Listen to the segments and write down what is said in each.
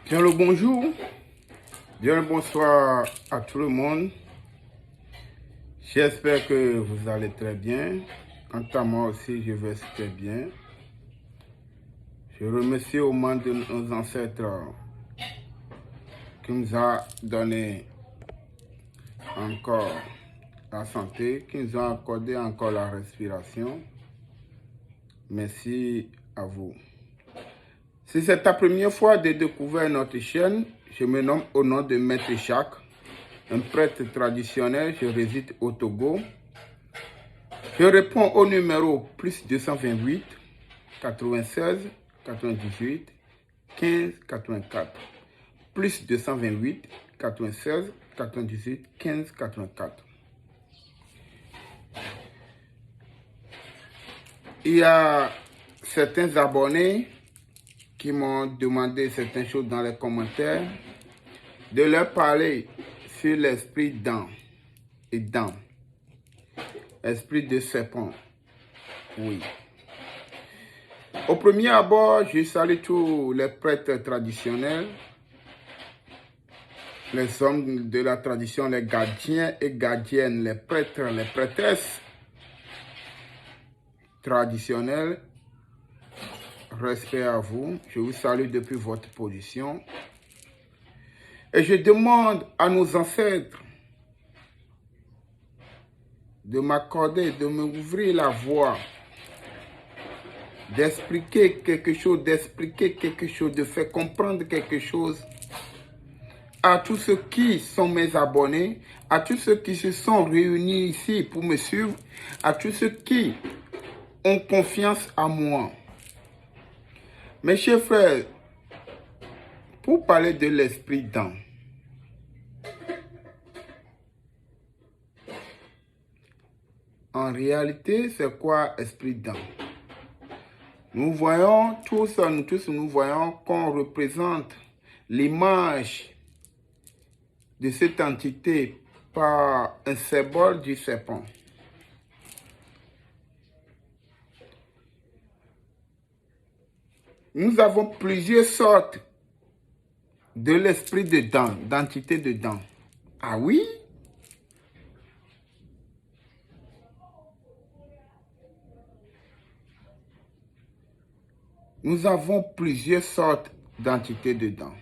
Bien le bonjour, bien le bonsoir à tout le monde. J'espère que vous allez très bien. Quant à moi aussi, je vais très bien. Je remercie au monde de nos ancêtres qui nous a donné encore la santé, qui nous a accordé encore la respiration. Merci à vous. Si c'est ta première fois de découvrir notre chaîne, je me nomme au nom de Maître Jacques, un prêtre traditionnel. Je réside au Togo. Je réponds au numéro plus 228 96 98 15 84. Plus 228 96 98 15 84. Il y a certains abonnés qui m'ont demandé certaines choses dans les commentaires, de leur parler sur l'esprit d'âme et d'âme. Esprit de serpent, oui. Au premier abord, je salue tous les prêtres traditionnels, les hommes de la tradition, les gardiens et gardiennes, les prêtres, les prêtresses traditionnelles. Respect à vous. Je vous salue depuis votre position. Et je demande à nos ancêtres de m'accorder, de m'ouvrir la voie, d'expliquer quelque chose, de faire comprendre quelque chose à tous ceux qui sont mes abonnés, à tous ceux qui se sont réunis ici pour me suivre, à tous ceux qui ont confiance en moi. Mes chers frères, pour parler de l'esprit d'âme, en réalité, c'est quoi esprit d'âme? Nous voyons tous, nous voyons qu'on représente l'image de cette entité par un symbole du serpent. Nous avons plusieurs sortes de l'esprit dedans, d'entité dedans. Ah oui? Nous avons plusieurs sortes d'entités dedans.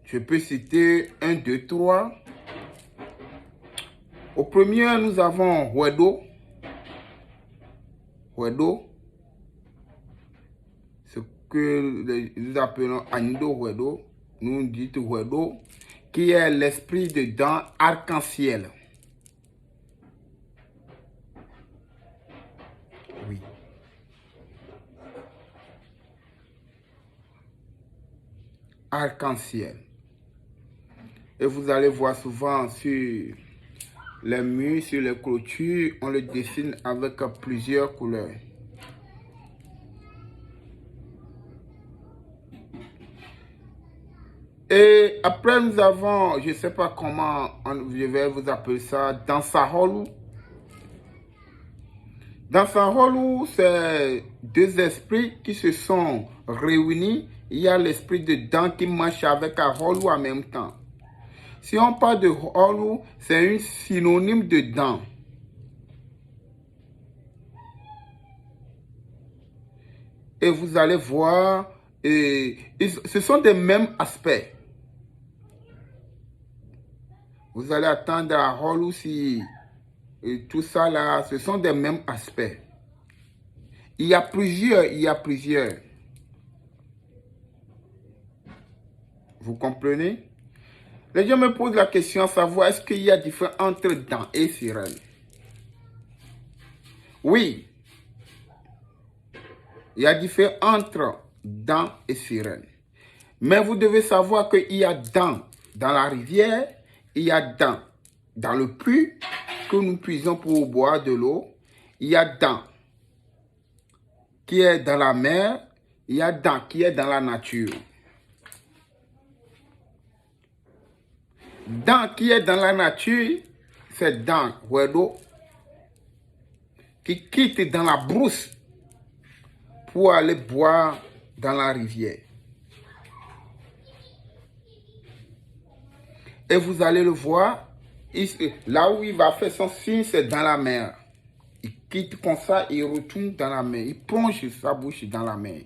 Je peux citer 1, 2, 3. Au premier, nous avons Huedo. Huedo. Ce que nous appelons Anido Huedo. Nous disons Huedo, qui est l'esprit dedans arc-en-ciel. Oui. Arc-en-ciel. Et vous allez voir souvent sur les murs, sur les clôtures, on le dessine avec plusieurs couleurs. Et après, nous avons, je ne sais pas comment je vais vous appeler ça, Dansaholou. Dansaholou, c'est deux esprits qui se sont réunis. Il y a l'esprit de Dan qui marche avec Holou en même temps. Si on parle de Holou, c'est un synonyme de Dan. Et vous allez voir, ce sont des mêmes aspects. Vous allez attendre à Holou si tout ça là, ce sont des mêmes aspects. Il y a plusieurs. Vous comprenez? Les gens me posent la question à savoir est-ce qu'il y a différence entre Dan et sirène? Oui. Il y a différence entre Dan et sirène. Mais vous devez savoir qu'il y a Dan dans la rivière, il y a Dan dans le puits que nous puisons pour boire de l'eau. Il y a Dan qui est dans la mer, il y a Dan qui est dans la nature. Dan qui est dans la nature, c'est Dan Huedo qui quitte dans la brousse pour aller boire dans la rivière. Et vous allez le voir, là où il va faire son signe, c'est dans la mer. Il quitte comme ça, il retourne dans la mer. Il plonge sa bouche dans la mer.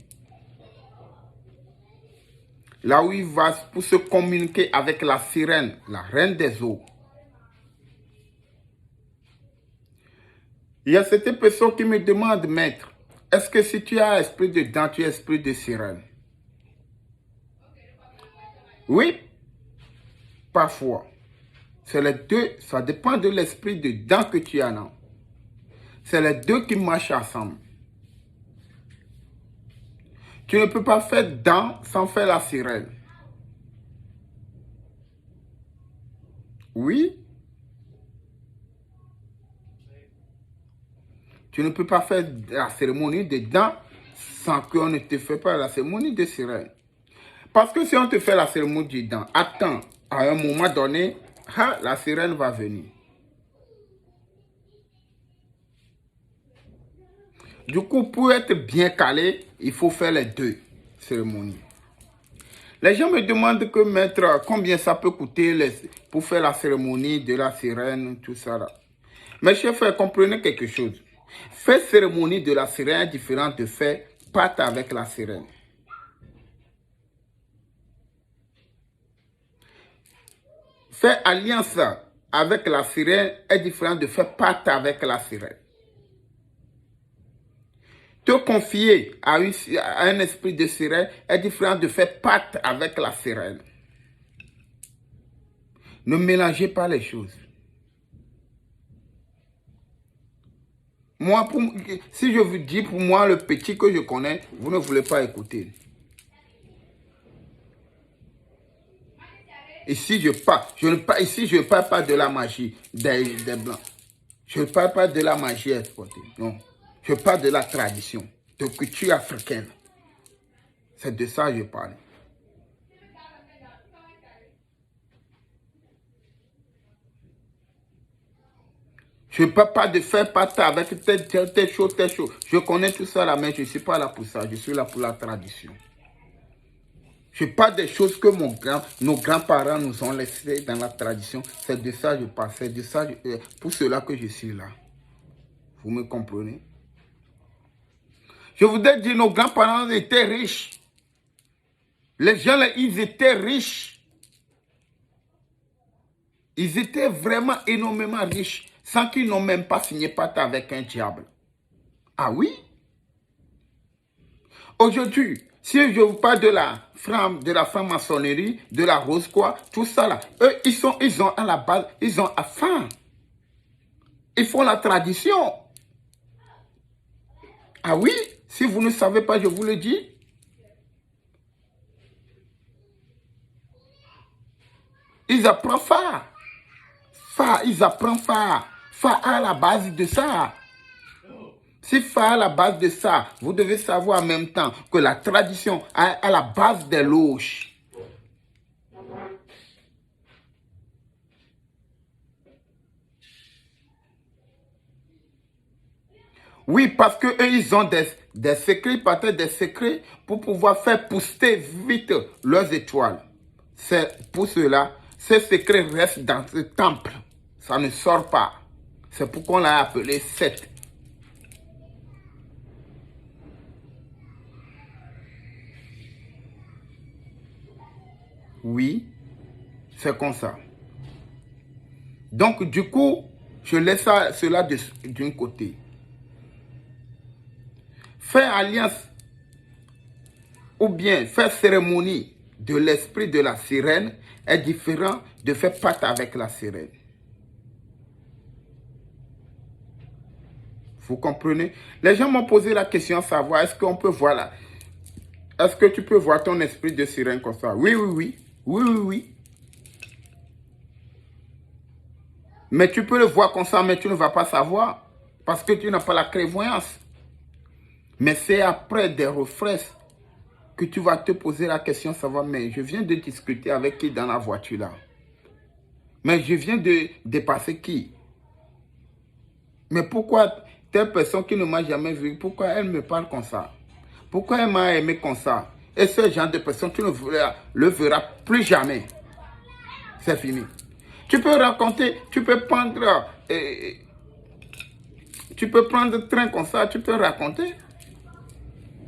Là où il va pour se communiquer avec la sirène, la reine des eaux. Il y a certaines personnes qui me demandent, maître, est-ce que si tu as esprit de dent, tu as esprit de sirène? Oui, parfois. C'est les deux, ça dépend de l'esprit de dent que tu as, non? C'est les deux qui marchent ensemble. Tu ne peux pas faire dent sans faire la sirène. Oui. Tu ne peux pas faire la cérémonie des dents sans qu'on ne te fait pas la cérémonie de sirène. Parce que si on te fait la cérémonie des dents, attends, à un moment donné, la sirène va venir. Du coup, pour être bien calé, il faut faire les deux cérémonies. Les gens me demandent que maître, combien ça peut coûter pour faire la cérémonie de la sirène, tout ça là. Mes chers frères, comprenez quelque chose. Faire cérémonie de la sirène est différent de faire pacte avec la sirène. Faire alliance avec la sirène est différent de faire pacte avec la sirène. Te confier à un esprit de sirène est différent de faire pacte avec la sirène. Ne mélangez pas les choses. Moi, si je vous dis pour moi le petit que je connais, vous ne voulez pas écouter. Ici, je ne parle pas de la magie des Blancs. Je ne parle pas de la magie exportée. Non. Je parle de la tradition, de culture africaine. C'est de ça que je parle. Je ne parle pas de faire partie avec telle chose. Je connais tout ça là, mais je ne suis pas là pour ça. Je suis là pour la tradition. Je parle des choses que nos grands-parents nous ont laissées dans la tradition. C'est de ça que je parle. C'est de ça, pour cela que je suis là. Vous me comprenez? Je voudrais dire, nos grands-parents étaient riches. Les gens, là, ils étaient riches. Ils étaient vraiment énormément riches, sans qu'ils n'ont même pas signé pacte avec un diable. Ah oui? Aujourd'hui, si je vous parle de la franc-maçonnerie, de la rose quoi, tout ça là, eux, ils ont à la base, ils ont à faim. Ils font la tradition. Ah oui? Si vous ne savez pas, je vous le dis. Ils apprennent phare. Ils apprennent phare. Phare à la base de ça. Si phare à la base de ça, vous devez savoir en même temps que la tradition à la base des loges. Oui, parce qu'eux, ils ont des secrets, peut-être des secrets pour pouvoir faire pousser vite leurs étoiles. C'est pour cela, ces secrets restent dans ce temple. Ça ne sort pas. C'est pourquoi on l'a appelé Seth. Oui, c'est comme ça. Donc, du coup, je laisse cela d'un côté. Faire alliance ou bien faire cérémonie de l'esprit de la sirène est différent de faire pacte avec la sirène. Vous comprenez? Les gens m'ont posé la question à savoir, est-ce qu'on peut voir là? Est-ce que tu peux voir ton esprit de sirène comme ça? Oui, oui, oui. Oui, oui, oui. Mais tu peux le voir comme ça, mais tu ne vas pas savoir. Parce que tu n'as pas la clairvoyance. Mais c'est après des refresques que tu vas te poser la question, savoir, mais je viens de discuter avec qui dans la voiture là? Mais je viens de dépasser qui? Mais pourquoi telle personne qui ne m'a jamais vu, pourquoi elle me parle comme ça? Pourquoi elle m'a aimé comme ça? Et ce genre de personne, tu ne le verras plus jamais. C'est fini. Tu peux raconter, tu peux prendre train comme ça, tu peux raconter.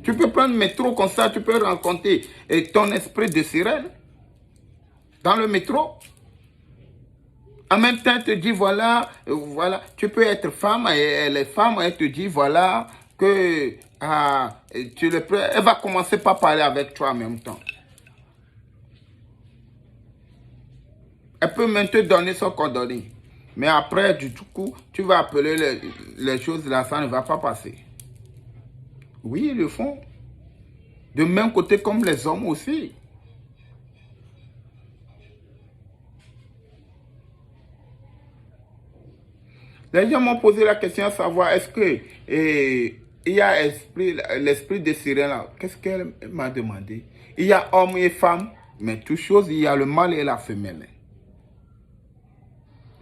Tu peux prendre métro comme ça, tu peux raconter ton esprit de sirène dans le métro. En même temps, elle te dit, voilà, tu peux être femme, et les femmes, elle te dit, voilà, que elle va commencer par parler avec toi en même temps. Elle peut même te donner son coordonnées. Mais après, du coup, tu vas appeler les choses là, ça ne va pas passer. Oui, ils le font. De même côté comme les hommes aussi. Les gens m'ont posé la question à savoir, est-ce que il y a l'esprit de sirène là? Qu'est-ce qu'elle m'a demandé? Il y a homme et femme, mais toute chose, il y a le mâle et la femelle.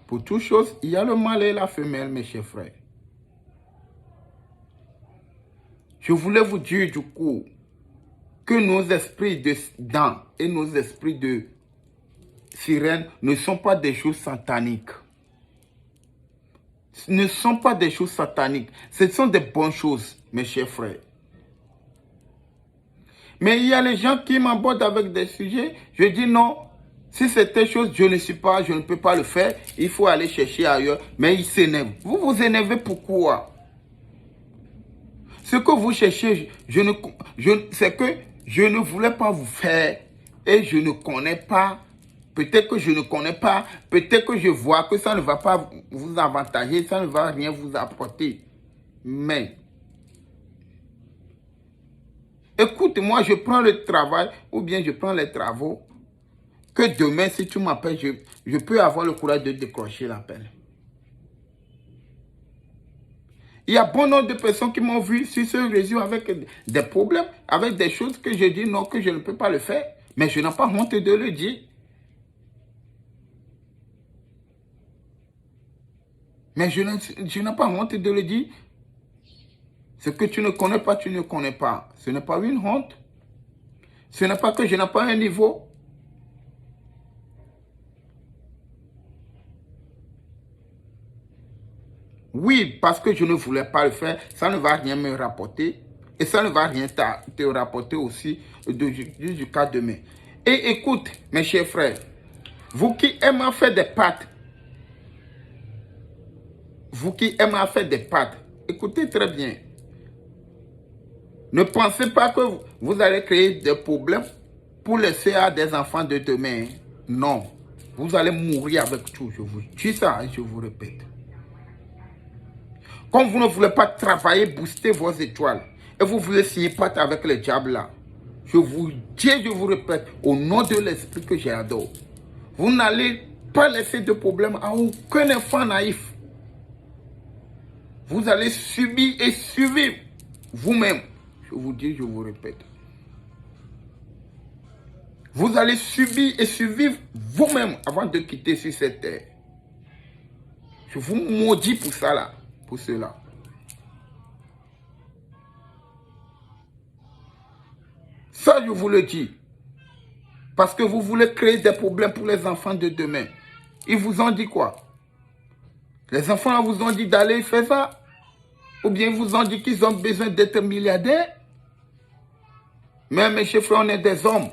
Pour toute chose, il y a le mâle et la femelle, mes chers frères. Je voulais vous dire du coup que nos esprits de dents et nos esprits de sirène ne sont pas des choses sataniques. Ce ne sont pas des choses sataniques. Ce sont des bonnes choses, mes chers frères. Mais il y a les gens qui m'abordent avec des sujets. Je dis non. Si c'est telle chose, je ne peux pas le faire. Il faut aller chercher ailleurs. Mais ils s'énervent. Vous vous énervez pourquoi? Ce que vous cherchez, c'est que je ne voulais pas vous faire et je ne connais pas. Peut-être que je ne connais pas. Peut-être que je vois que ça ne va pas vous avantager. Ça ne va rien vous apporter. Mais, écoute, moi, je prends le travail ou bien je prends les travaux. Que demain, si tu m'appelles, je peux avoir le courage de décrocher l'appel. Il y a bon nombre de personnes qui m'ont vu sur ce réseau avec des problèmes, avec des choses que je dis non, que je ne peux pas le faire. Mais je n'ai pas honte de le dire. Mais je n'ai pas honte de le dire. Ce que tu ne connais pas, tu ne connais pas. Ce n'est pas une honte. Ce n'est pas que je n'ai pas un niveau. Oui, parce que je ne voulais pas le faire, ça ne va rien me rapporter. Et ça ne va rien te rapporter aussi jusqu'à demain. Et écoute, mes chers frères, vous qui aimez faire des pâtes, écoutez très bien. Ne pensez pas que vous allez créer des problèmes pour laisser à des enfants de demain. Non, vous allez mourir avec tout, je vous dis ça et je vous répète. Comme vous ne voulez pas travailler, booster vos étoiles, et vous voulez signer pacte avec le diable là, je vous dis, je vous répète, au nom de l'esprit que j'adore, vous n'allez pas laisser de problème à aucun enfant naïf. Vous allez subir et survivre vous-même. Je vous dis, je vous répète. Vous allez subir et survivre vous-même avant de quitter sur cette terre. Je vous maudis pour ça là, pour cela. Ça, je vous le dis. Parce que vous voulez créer des problèmes pour les enfants de demain. Ils vous ont dit quoi? Les enfants vous ont dit d'aller faire ça? Ou bien ils vous ont dit qu'ils ont besoin d'être milliardaires? Mais mes chers frères, on est des hommes.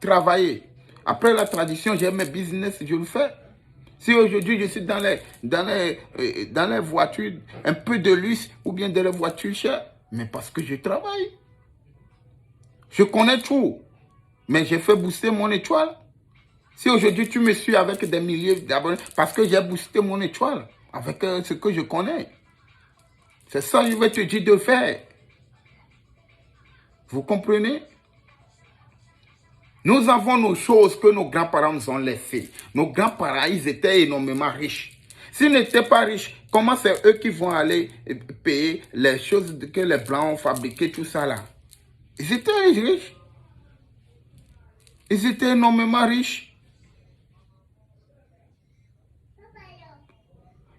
Travailler. Après la tradition, j'ai mes business, je le fais. Si aujourd'hui je suis dans les voitures un peu de luxe ou bien dans les voitures chères, mais parce que je travaille. Je connais tout. Mais j'ai fait booster mon étoile. Si aujourd'hui tu me suis avec des milliers d'abonnés, parce que j'ai boosté mon étoile avec ce que je connais. C'est ça que je vais te dire de faire. Vous comprenez? Nous avons nos choses que nos grands-parents nous ont laissées. Nos grands-parents, ils étaient énormément riches. S'ils n'étaient pas riches, comment c'est eux qui vont aller payer les choses que les Blancs ont fabriquées, tout ça là? Ils étaient riches. Ils étaient énormément riches.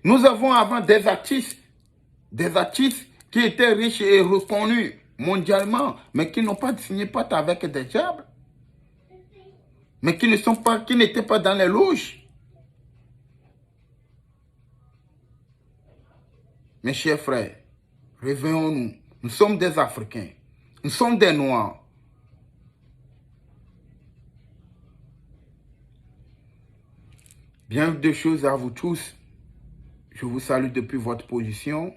Nous avons avant des artistes qui étaient riches et reconnus. mondialement, mais qui n'ont pas signé pacte avec des diables, mais qui n'étaient pas dans les loges. Mes chers frères, réveillons-nous. Nous sommes des Africains. Nous sommes des Noirs. Bien de choses à vous tous. Je vous salue depuis votre position.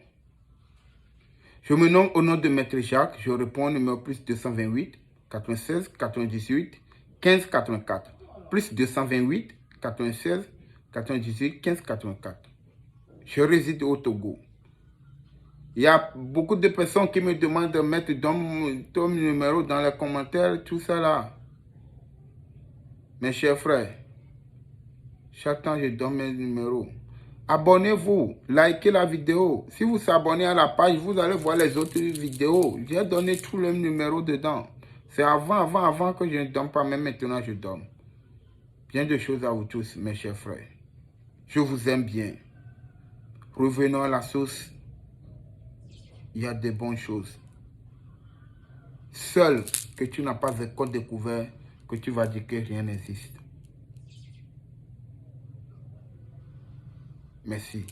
Je me nomme au nom de Maître Jacques. Je réponds au numéro plus 228 96 98 15 84. Plus 228 96 98 15 84. Je réside au Togo. Il y a beaucoup de personnes qui me demandent de mettre ton numéro dans les commentaires, tout ça là. Mes chers frères, chaque temps je donne mes numéros. Abonnez-vous, likez la vidéo. Si vous vous abonnez à la page, vous allez voir les autres vidéos. J'ai donné tous les numéros dedans. C'est avant que je ne donne pas, mais maintenant je donne. Bien de choses à vous tous, mes chers frères. Je vous aime bien. Revenons à la source. Il y a des bonnes choses. Seul que tu n'as pas encore découvert, que tu vas dire que rien n'existe. Merci.